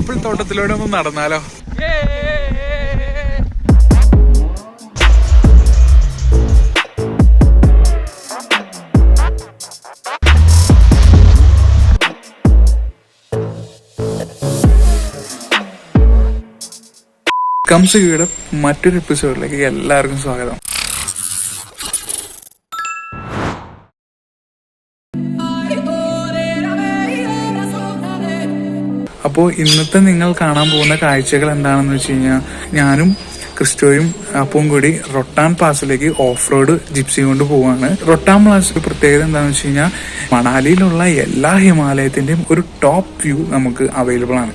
Apple തോട്ടത്തിലൂടെ ഒന്ന് നടന്നാലോ? കംസിയുടെ മറ്റൊരു എപ്പിസോഡിലേക്ക് എല്ലാവർക്കും സ്വാഗതം. അപ്പോൾ ഇന്നത്തെ നിങ്ങൾ കാണാൻ പോകുന്ന കാഴ്ചകൾ എന്താണെന്ന് വെച്ച് കഴിഞ്ഞാൽ, ഞാനും ക്രിസ്റ്റോയും അപ്പവും കൂടി റൊട്ടാൻ പാസിലേക്ക് ഓഫ് റോഡ് ജിപ്സി കൊണ്ട് പോവാണ്. റൊട്ടാൻ പാസിൽ പ്രത്യേകത എന്താണെന്ന് വെച്ച് കഴിഞ്ഞാൽ, മണാലിയിലുള്ള എല്ലാ ഹിമാലയത്തിന്റെയും ഒരു ടോപ്പ് വ്യൂ നമുക്ക് അവൈലബിൾ ആണ്.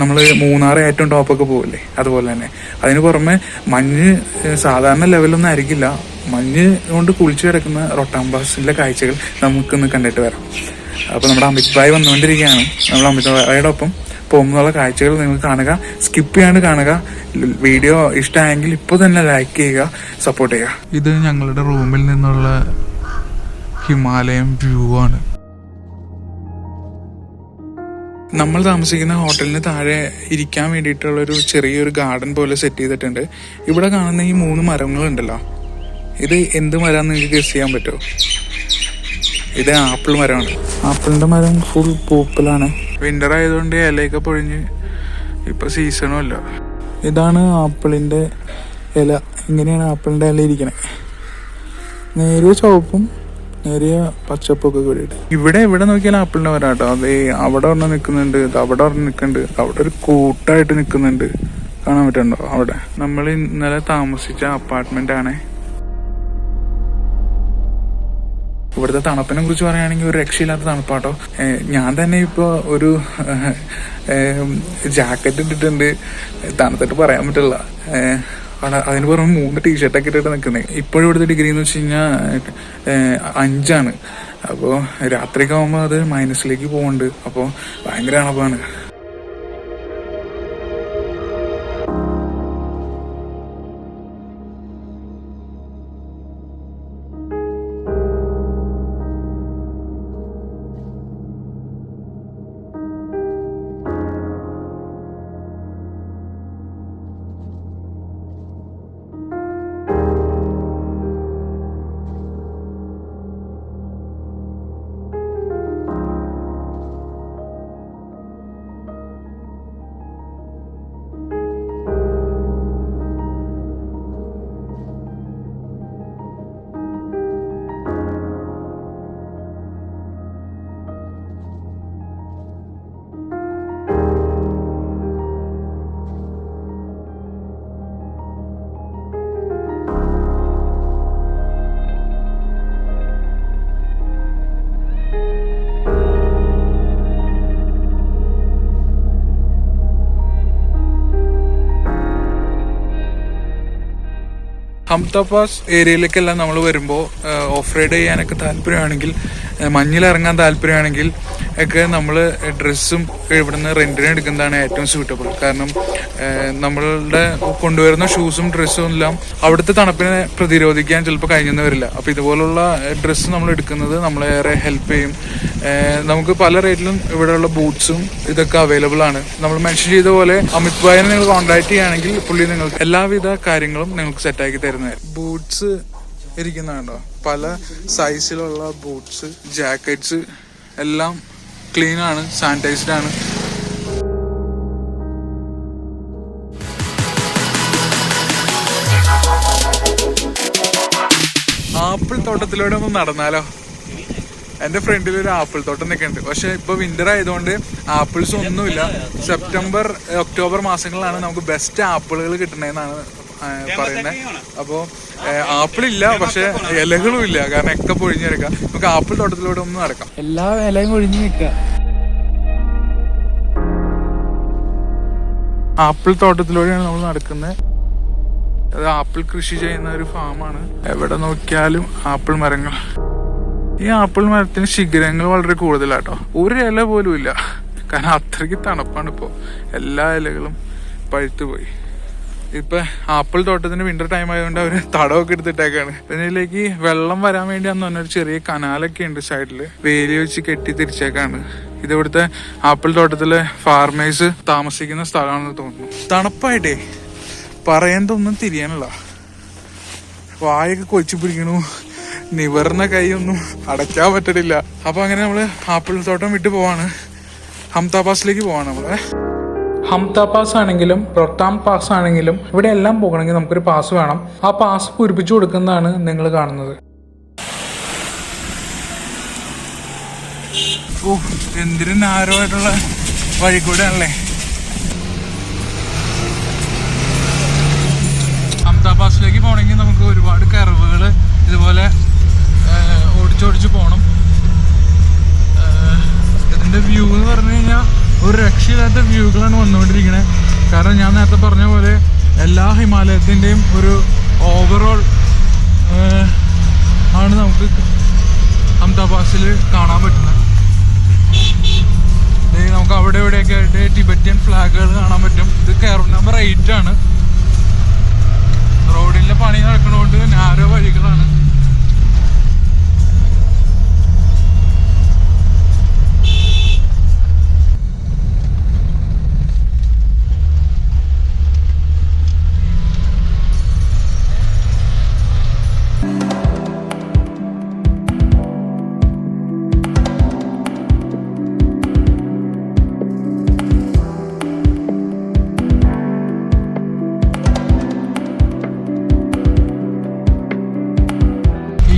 നമ്മൾ മൂന്നാർ ഏറ്റവും ടോപ്പൊക്കെ പോകില്ലേ, അതുപോലെ തന്നെ. അതിന് പുറമെ മഞ്ഞ് സാധാരണ ലെവലൊന്നും ആയിരിക്കില്ല. മഞ്ഞ് കൊണ്ട് കുളിച്ചു കിടക്കുന്ന റൊട്ടാൻ പാസിലെ കാഴ്ചകൾ നമുക്കൊന്ന് കണ്ടിട്ട് വരാം. അപ്പോൾ നമ്മുടെ അമിത് ഭായ് വന്നുകൊണ്ടിരിക്കുകയാണ്. നമ്മൾ അമിത് ഭായിയുടെ ഒപ്പം പോകുന്നുള്ള കാഴ്ചകൾ നിങ്ങൾ കാണുക, സ്കിപ്പ് ചെയ്യാണ്ട് കാണുക. വീഡിയോ ഇഷ്ടമായെങ്കിൽ ഇപ്പോൾ തന്നെ ലൈക്ക് ചെയ്യുക, സപ്പോർട്ട് ചെയ്യുക. ഇത് ഞങ്ങളുടെ റൂമിൽ നിന്നുള്ള ഹിമാലയം വ്യൂ ആണ്. നമ്മൾ താമസിക്കുന്ന ഹോട്ടലിന് താഴെ ഇരിക്കാൻ വേണ്ടിയിട്ടുള്ളൊരു ചെറിയൊരു ഗാർഡൻ പോലെ സെറ്റ് ചെയ്തിട്ടുണ്ട്. ഇവിടെ കാണുന്ന ഈ 3 മരങ്ങളുണ്ടല്ലോ, ഇത് എന്ത് മരമാണെന്ന് നിങ്ങൾക്ക് ഗസ് ചെയ്യാൻ പറ്റുമോ? ഇത് ആപ്പിൾ മരമാണ്. ആപ്പിളിന്റെ മരം ഫുൾ പൂപ്പലാണ്. വിന്റർ ആയതുകൊണ്ട് ഇലയൊക്കെ പൊഴിഞ്ഞ് ഇപ്പൊ സീസണും അല്ല. ഇതാണ് ആപ്പിളിന്റെ ഇല. ഇങ്ങനെയാണ് ആപ്പിളിന്റെ ഇല ഇരിക്കണേ. നേരിയ ചുവപ്പും നേരിയ പച്ചപ്പൊക്കെ കൂടിയിട്ട്. ഇവിടെ നോക്കിയാൽ ആപ്പിളിന്റെ മരം കേട്ടോ. അത് അവിടെ ഒരെണ്ണം നിൽക്കുന്നുണ്ട്, അവിടെ ഒരെണ്ണം നിൽക്കുന്നുണ്ട്, അവിടെ ഒരു കൂട്ടായിട്ട് നിൽക്കുന്നുണ്ട്. കാണാൻ പറ്റുന്നുണ്ടോ? അവിടെ നമ്മൾ ഇന്നലെ താമസിച്ച അപ്പാർട്ട്മെന്റ് ആണ്. ഇവിടുത്തെ തണുപ്പിനെ കുറിച്ച് പറയുകയാണെങ്കിൽ ഒരു രക്ഷയില്ലാത്ത തണുപ്പാട്ടോ. ഞാൻ തന്നെ ഇപ്പൊ ഒരു ജാക്കറ്റ് ഇട്ടിട്ടുണ്ട്. തണുത്തിട്ട് പറയാൻ പറ്റില്ല. അതിന് പുറമെ 3 ടീഷർട്ടൊക്കെ ഇട്ടിട്ട് നിൽക്കുന്നത്. ഇപ്പോഴും ഇവിടുത്തെ ഡിഗ്രി എന്ന് വെച്ച് കഴിഞ്ഞാൽ 5 അപ്പോൾ രാത്രിയൊക്കെ ആകുമ്പോൾ അത് മൈനസിലേക്ക് പോകുന്നുണ്ട്. അപ്പോൾ ഭയങ്കര തണുപ്പാണ്. ഹംതാപാസ് ഏരിയയിലേക്കെല്ലാം നമ്മൾ വരുമ്പോൾ ഓഫ് റൈഡ് ചെയ്യാനൊക്കെ താല്പര്യമാണെങ്കിൽ, മഞ്ഞിലിറങ്ങാൻ താല്പര്യമാണെങ്കിൽ ഒക്കെ നമ്മൾ ഡ്രസ്സും ഇവിടുന്ന് റെന്റിന് എടുക്കുന്നതാണ് ഏറ്റവും സ്യൂട്ടബിൾ. കാരണം നമ്മളുടെ കൊണ്ടുവരുന്ന ഷൂസും ഡ്രസ്സും എല്ലാം അവിടുത്തെ തണുപ്പിനെ പ്രതിരോധിക്കാൻ ചിലപ്പോൾ കഴിഞ്ഞെന്ന് വരില്ല. അപ്പോൾ ഇതുപോലുള്ള ഡ്രസ്സ് നമ്മൾ എടുക്കുന്നത് നമ്മളെ ഏറെ ഹെൽപ്പ് ചെയ്യും. നമുക്ക് പല റേറ്റിലും ഇവിടെയുള്ള ബൂട്ട്സും ഇതൊക്കെ അവൈലബിൾ ആണ്. നമ്മൾ മെൻഷൻ ചെയ്ത പോലെ അമിത് ഭായിനെ നിങ്ങൾ കോൺടാക്ട് ചെയ്യുകയാണെങ്കിൽ പുള്ളി നിങ്ങൾക്ക് എല്ലാവിധ കാര്യങ്ങളും നിങ്ങൾക്ക് സെറ്റാക്കി തരുന്നത്. ബൂട്ട്സ് ഇരിക്കുന്നുണ്ടോ? പല സൈസിലുള്ള ബൂട്ട്സ്, ജാക്കറ്റ്സ് എല്ലാം ക്ലീൻ ആണ്, സാനിറ്റൈസ്ഡ് ആണ്. ആപ്പിൾ തോട്ടത്തിലൂടെ ഒന്ന് നടന്നാലോ? എന്റെ ഫ്രണ്ടിൽ ഒരു ആപ്പിൾ തോട്ടം നിൽക്കുന്നുണ്ട്. പക്ഷെ ഇപ്പൊ വിന്റർ ആയതുകൊണ്ട് ആപ്പിൾസ് ഒന്നുമില്ല. സെപ്റ്റംബർ ഒക്ടോബർ മാസങ്ങളിലാണ് നമുക്ക് ബെസ്റ്റ് ആപ്പിളുകൾ കിട്ടണേന്നാണ് പറയുന്നത്. അപ്പോ ആപ്പിളില്ല, പക്ഷെ ഇലകളും ഇല്ല. കാരണം ഒക്കെ പൊഴിഞ്ഞെടുക്കാം. നമുക്ക് ആപ്പിൾ തോട്ടത്തിലൂടെ ഒന്ന് നടക്കാം. എല്ലാ ഇലയും പൊഴിഞ്ഞു നിൽക്കുക. ആപ്പിൾ തോട്ടത്തിലൂടെയാണ് നമ്മൾ നടക്കുന്നത്. അത് ആപ്പിൾ കൃഷി ചെയ്യുന്ന ഒരു ഫാമാണ്. എവിടെ നോക്കിയാലും ആപ്പിൾ മരങ്ങൾ. ഈ ആപ്പിൾ മരത്തിന് ശിഖരങ്ങൾ വളരെ കൂടുതലാട്ടോ. ഒരു ഇല പോലും ഇല്ല. കാരണം അത്രയ്ക്ക് തണുപ്പാണ് ഇപ്പോ. എല്ലാ ഇലകളും പഴുത്തു പോയി. ഇപ്പൊ ആപ്പിൾ തോട്ടത്തിന്റെ വിന്റർ ടൈം ആയതുകൊണ്ട് അവര് തടമൊക്കെ എടുത്തിട്ടേക്കാണ്. ഇതിലേക്ക് വെള്ളം വരാൻ വേണ്ടി അന്ന് പറഞ്ഞൊരു ചെറിയ കനാലൊക്കെ ഉണ്ട് സൈഡില്. വേലി വെച്ച് കെട്ടി തിരിച്ചേക്കാണ്. ഇത് ഇവിടുത്തെ ആപ്പിൾ തോട്ടത്തിലെ ഫാർമേഴ്സ് താമസിക്കുന്ന സ്ഥലമാണെന്ന് തോന്നുന്നു. തണുപ്പായിട്ടേ പറയുന്നതൊന്നും തിരിയാനുള്ള വായൊക്കെ കൊച്ചു പിടിക്കണു, നിവർന്ന കൈയൊന്നും അടയ്ക്കാൻ പറ്റണില്ല. അപ്പൊ അങ്ങനെ നമ്മള് ആപ്പിൾ തോട്ടം വിട്ട് പോവാണ്, ഹംതാ പാസിലേക്ക് പോവാണ് നമ്മള്. ഹംതാ പാസ് ആണെങ്കിലും റൊട്ടാം പാസ് ആണെങ്കിലും ഇവിടെ എല്ലാം പോകണമെങ്കിൽ നമുക്കൊരു പാസ് വേണം. ആ പാസ് പൂരിപ്പിച്ചു കൊടുക്കുന്നതാണ് നിങ്ങൾ കാണുന്നത്. ഓ, എന്തിനും നാരമായിട്ടുള്ള വഴി കൂടെ ആണല്ലേ. ഹംതാ പാസിലേക്ക് പോകണമെങ്കിൽ നമുക്ക് ഒരുപാട് കർവുകൾ ഇതുപോലെ ഓടിച്ചോടിച്ച് പോകണം. ഇതിന്റെ വ്യൂ എന്ന് പറഞ്ഞു കഴിഞ്ഞാൽ ഒരു രക്ഷയില്ലാത്ത വ്യൂകളാണ് വന്നുകൊണ്ടിരിക്കുന്നത്. കാരണം ഞാൻ നേരത്തെ പറഞ്ഞ പോലെ എല്ലാ ഹിമാലയത്തിൻ്റെയും ഒരു ഓവറോൾ ആണ് നമുക്ക് ഹംതാ പാസിൽ കാണാൻ പറ്റുന്നത്. നമുക്ക് അവിടെ ഇവിടെയൊക്കെ ആയിട്ട് ടിബറ്റൻ ഫ്ലാഗുകൾ കാണാൻ പറ്റും. ഇത് കെയർ നമ്പർ 8 ആണ്. റോഡിലെ പണി നടക്കുന്നതുകൊണ്ട് നാരോ വഴികളാണ്.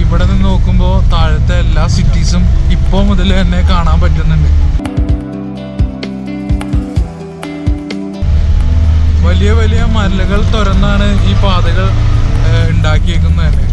ഇവിടെ നിന്ന് നോക്കുമ്പോൾ താഴത്തെ എല്ലാ സിറ്റീസും ഇപ്പോൾ മുതൽ തന്നെ കാണാൻ പറ്റുന്നുണ്ട്. വലിയ വലിയ മലകൾ തുറന്നാണ് ഈ പാതകൾ ഉണ്ടാക്കിയേക്കുന്നത് തന്നെ.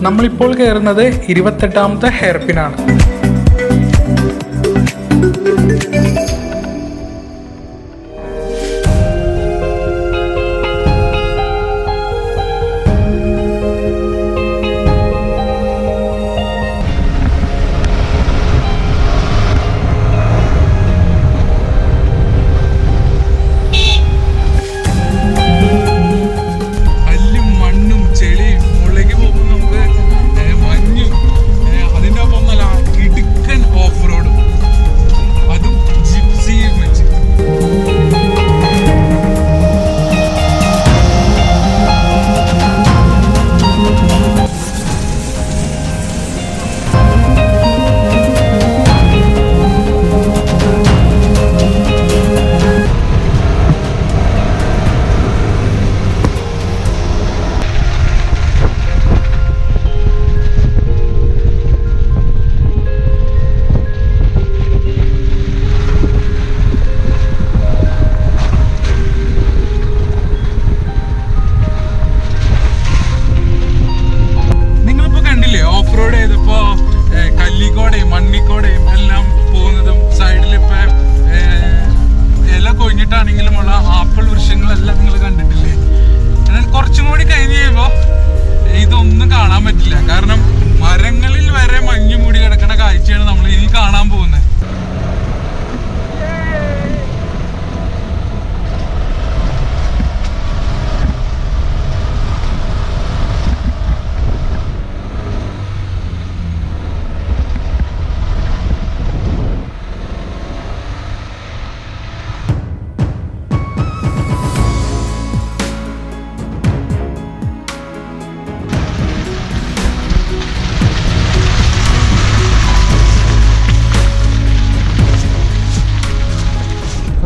നമ്മളിപ്പോൾ കയറുന്നത് 28ാമത്തെ ഹെയർപിനാണ്. പറ്റില്ല. കാരണം മരങ്ങളിൽ വരെ മഞ്ഞ് മൂടി കിടക്കുന്ന കാഴ്ചയാണ് നമ്മൾ ഇനി കാണാൻ പോകുന്നത്.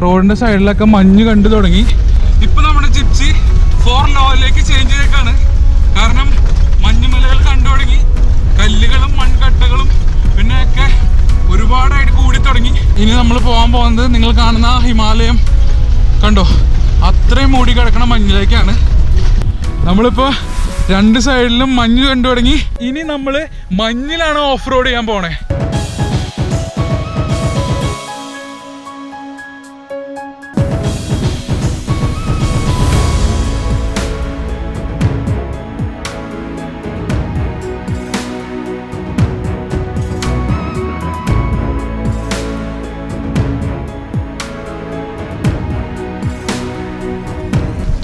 റോഡിന്റെ സൈഡിലൊക്കെ മഞ്ഞ് കണ്ടു തുടങ്ങി. ഇപ്പൊ നമ്മുടെ ജിപ്സി 4 ലോയിലേക്ക് ചേഞ്ച് ചെയ്തേക്കാണ്. കാരണം മഞ്ഞുമലകൾ കണ്ടു തുടങ്ങി, കല്ലുകളും മൺകട്ടകളും പിന്നെയൊക്കെ ഒരുപാടായിട്ട് കൂടി തുടങ്ങി. ഇനി നമ്മൾ പോകാൻ പോകുന്നത് നിങ്ങൾ കാണുന്ന ഹിമാലയം കണ്ടോ, അത്രയും മൂടി കിടക്കണ മഞ്ഞിലേക്കാണ്. നമ്മളിപ്പോ 2 സൈഡിലും മഞ്ഞ് കണ്ടു തുടങ്ങി. ഇനി നമ്മള് മഞ്ഞിലാണ് ഓഫ് റോഡ് ചെയ്യാൻ പോണേ.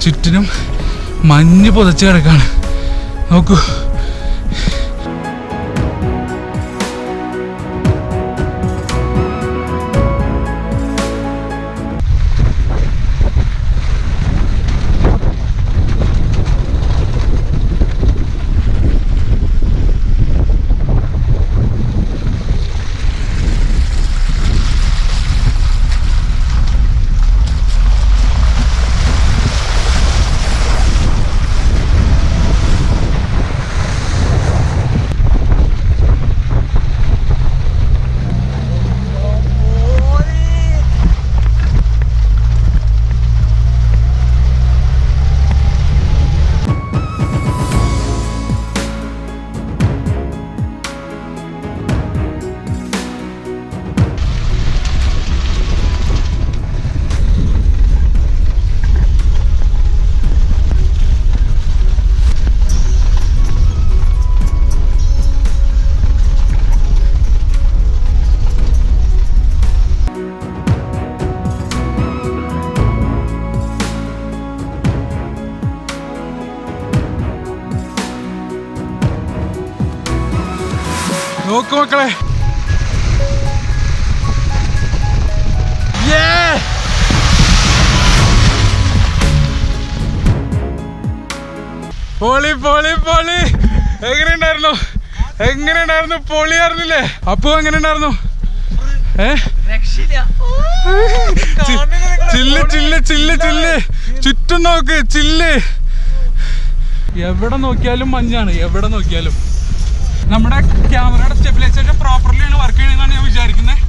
ചുറ്റിനും മഞ്ഞ് പുതച്ച് കിടക്കാണ്. നോക്കൂ, നോക്ക് മക്കളെ, പൊളി പൊളി പൊളി. എങ്ങനെയുണ്ടായിരുന്നു? പൊളിയായിരുന്നില്ലേ? അപ്പൊ എങ്ങനെയുണ്ടായിരുന്നു? ചില്ല് ചില്ല് ചില്ല് ചില്ല്, ചുറ്റും നോക്ക്, ചില്ല്. എവിടെ നോക്കിയാലും മഞ്ഞാണ്, എവിടെ നോക്കിയാലും. നമ്മുടെ ക്യാമറയുടെ സ്റ്റെബിലൈസേഷൻ പ്രോപ്പർലിയാണ് വർക്ക് ചെയ്യണമെന്നാണ് ഞാൻ വിചാരിക്കുന്നത്.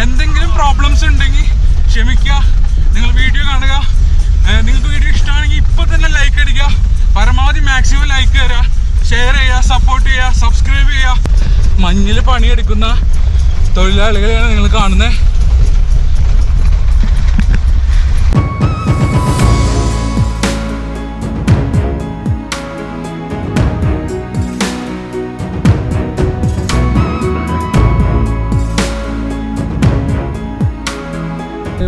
എന്തെങ്കിലും പ്രോബ്ലംസ് ഉണ്ടെങ്കിൽ ക്ഷമിക്കുക. നിങ്ങൾ വീഡിയോ കാണുക. നിങ്ങൾക്ക് വീഡിയോ ഇഷ്ടമാണെങ്കിൽ ഇപ്പോൾ തന്നെ ലൈക്ക് അടിക്കുക. പരമാവധി മാക്സിമം ലൈക്ക് തരിക, ഷെയർ ചെയ്യുക, സപ്പോർട്ട് ചെയ്യുക, സബ്സ്ക്രൈബ് ചെയ്യുക. മഞ്ഞിൽ പണിയെടുക്കുന്ന തൊഴിലാളികളെയാണ് നിങ്ങൾ കാണുന്നത്.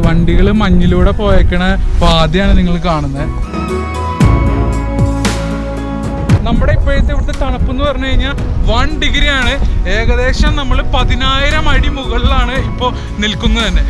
വണ്ടികൾ മഞ്ഞിലൂടെ പോയേക്കണ പാതയാണ് നിങ്ങൾ കാണുന്നത്. നമ്മുടെ ഇപ്പോഴത്തെ ഇവിടുത്തെ തണുപ്പ് എന്ന് പറഞ്ഞു കഴിഞ്ഞാൽ 1 ഡിഗ്രിയാണ്. ഏകദേശം നമ്മൾ 10,000 അടി മുകളിലാണ് ഇപ്പോൾ നിൽക്കുന്നത് തന്നെ.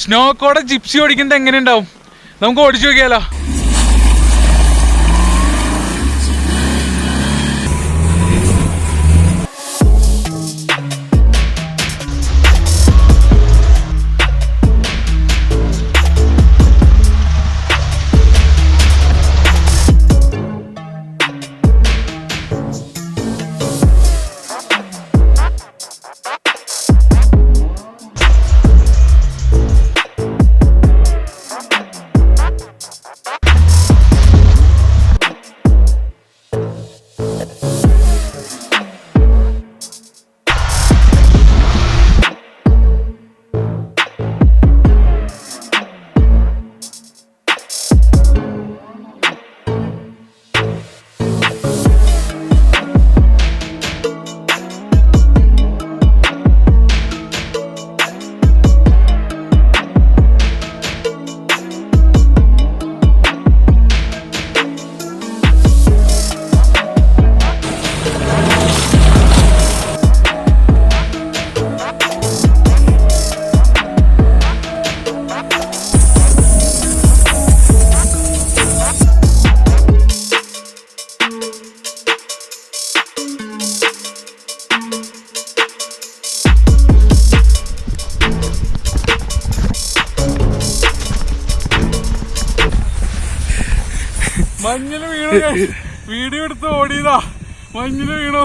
സ്നോക്കോടെ ജിപ്സി ഓടിക്കുന്നത് എങ്ങനെ ഉണ്ടാവും? നമുക്ക് ഓടിച്ചു നോക്കിയാലോ. മഞ്ഞില് വീണു, വീഡിയോ എടുത്ത് ഓടിയതാ, മഞ്ഞില് വീണു.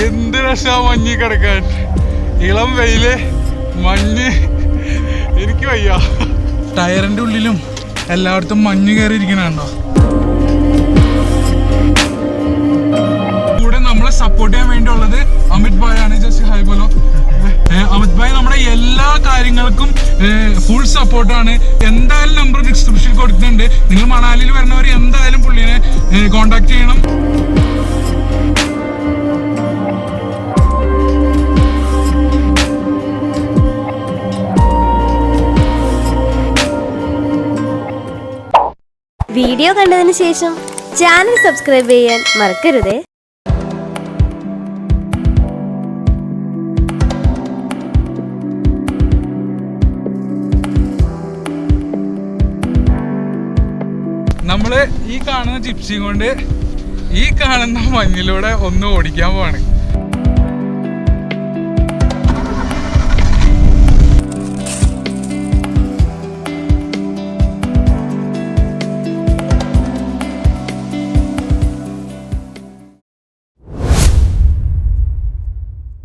എന്ത് രസാ മഞ്ഞി കിടക്കാൻ, ഇളം വെയില്, മഞ്ഞ്, എനിക്ക് വയ്യ. ടയറിന്റെ ഉള്ളിലും എല്ലായിടത്തും മഞ്ഞ് കയറിയിരിക്കണോ. കൂടെ നമ്മളെ സപ്പോർട്ട് ചെയ്യാൻ വേണ്ടിയുള്ളത് അമിത് ഭായ് ആണ്. ജസ്റ്റ് ഹായ് ബോലോ. അമിത് ഭായ് നമ്മുടെ എല്ലാ കാര്യങ്ങൾക്കും ഫുൾ സപ്പോർട്ടാണ്. എന്തായാലും നമ്പർ ഡിസ്ക്രിപ്ഷനിൽ കൊടുത്തിട്ടുണ്ട്. നിങ്ങൾ മണാലിയിൽ വരുന്നവർ എന്തായാലും പുള്ളിനെ കോണ്ടാക്ട് ചെയ്യണം. വീഡിയോ കണ്ടതിന് ശേഷം ചാനൽ സബ്സ്ക്രൈബ് ചെയ്യാൻ മറക്കരുതേ. നമ്മള് ഈ കാണുന്ന ജിപ്സി കൊണ്ട് ഈ കാണുന്ന മഞ്ഞിലൂടെ ഒന്ന് ഓടിക്കാൻ പോവാണ്.